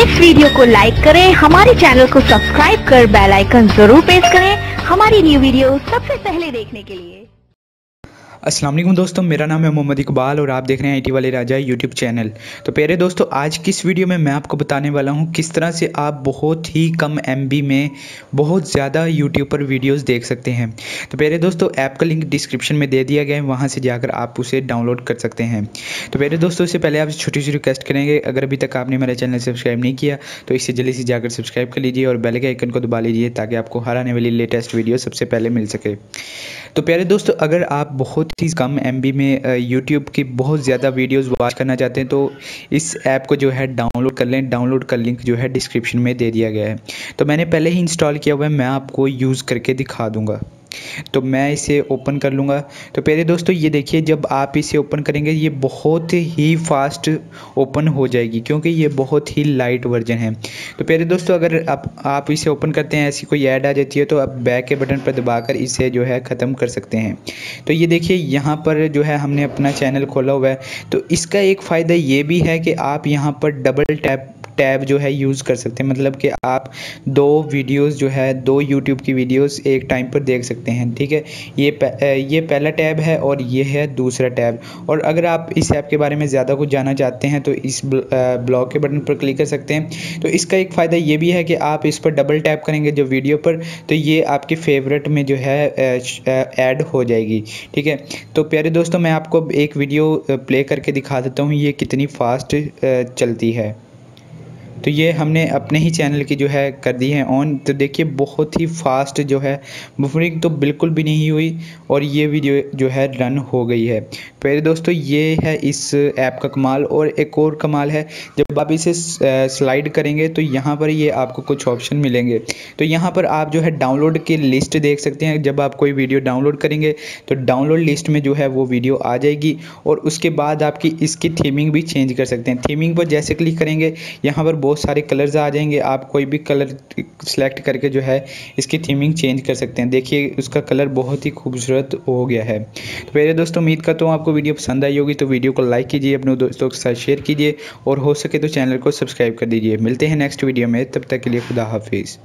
इस वीडियो को लाइक करें, हमारे चैनल को सब्सक्राइब कर बेल आइकन जरूर प्रेस करें हमारी न्यू वीडियो सबसे पहले देखने के लिए। अस्सलाम वालेकुम दोस्तों, मेरा नाम है मोहम्मद इकबाल और आप देख रहे हैं आईटी वाले राजा यूट्यूब चैनल। तो प्यारे दोस्तों, आज की इस वीडियो में मैं आपको बताने वाला हूं किस तरह से आप बहुत ही कम एमबी में बहुत ज़्यादा यूट्यूब पर वीडियोस देख सकते हैं। तो प्यारे दोस्तों, ऐप का लिंक डिस्क्रिप्शन में दे दिया गया है, वहाँ से जाकर आप उसे डाउनलोड कर सकते हैं। तो प्यारे दोस्तों, इससे पहले आपसे छोटी सी रिक्वेस्ट करेंगे, अगर अभी तक आपने मेरा चैनल सब्सक्राइब नहीं किया तो इससे जल्दी से जाकर सब्सक्राइब कर लीजिए और बेल के आइकन को दबा लीजिए ताकि आपको हर आने वाली लेटेस्ट वीडियो सबसे पहले मिल सके। तो प्यारे दोस्तों, अगर आप बहुत ही कम एमबी में यूट्यूब की बहुत ज़्यादा वीडियोस वॉच करना चाहते हैं तो इस ऐप को जो है डाउनलोड कर लें। डाउनलोड का लिंक जो है डिस्क्रिप्शन में दे दिया गया है। तो मैंने पहले ही इंस्टॉल किया हुआ है, मैं आपको यूज़ करके दिखा दूँगा। तो मैं इसे ओपन कर लूँगा। तो प्यारे दोस्तों, ये देखिए, जब आप इसे ओपन करेंगे ये बहुत ही फास्ट ओपन हो जाएगी क्योंकि ये बहुत ही लाइट वर्जन है। तो प्यारे दोस्तों, अगर आप इसे ओपन करते हैं, ऐसी कोई ऐड आ जाती है तो आप बैक के बटन पर दबाकर इसे जो है ख़त्म कर सकते हैं। तो ये देखिए, यहाँ पर जो है हमने अपना चैनल खोला हुआ है। तो इसका एक फ़ायदा ये भी है कि आप यहाँ पर डबल टैब जो है यूज़ कर सकते हैं, मतलब कि आप दो वीडियोस जो है दो यूट्यूब की वीडियोस एक टाइम पर देख सकते हैं। ठीक है, ये पहला टैब है और ये है दूसरा टैब। और अगर आप इस ऐप के बारे में ज़्यादा कुछ जानना चाहते हैं तो इस ब्लॉग के बटन पर क्लिक कर सकते हैं। तो इसका एक फ़ायदा ये भी है कि आप इस पर डबल टैप करेंगे जो वीडियो पर, तो ये आपके फेवरेट में जो है ऐड हो जाएगी। ठीक है, तो प्यारे दोस्तों, मैं आपको एक वीडियो प्ले करके दिखा देता हूँ ये कितनी फास्ट चलती है। तो ये हमने अपने ही चैनल की जो है कर दी है ऑन। तो देखिए, बहुत ही फास्ट जो है, बफरिंग तो बिल्कुल भी नहीं हुई और ये वीडियो जो है रन हो गई है। प्यारे दोस्तों, ये है इस ऐप का कमाल। और एक और कमाल है, जब आप इसे स्लाइड करेंगे तो यहाँ पर ये आपको कुछ ऑप्शन मिलेंगे। तो यहाँ पर आप जो है डाउनलोड की लिस्ट देख सकते हैं। जब आप कोई वीडियो डाउनलोड करेंगे तो डाउनलोड लिस्ट में जो है वो वीडियो आ जाएगी और उसके बाद आपकी इसकी थीमिंग भी चेंज कर सकते हैं। थीमिंग पर जैसे क्लिक करेंगे, यहाँ पर बहुत सारे कलर्स आ जाएंगे। आप कोई भी कलर सेलेक्ट करके जो है इसकी थीमिंग चेंज कर सकते हैं। देखिए, उसका कलर बहुत ही खूबसूरत हो गया है। तो मेरे दोस्तों, उम्मीद करता हूँ आपको वीडियो पसंद आई होगी। तो वीडियो को लाइक कीजिए, अपने दोस्तों के साथ शेयर कीजिए और हो सके तो चैनल को सब्सक्राइब कर दीजिए। मिलते हैं नेक्स्ट वीडियो में, तब तक के लिए खुदा हाफिज़।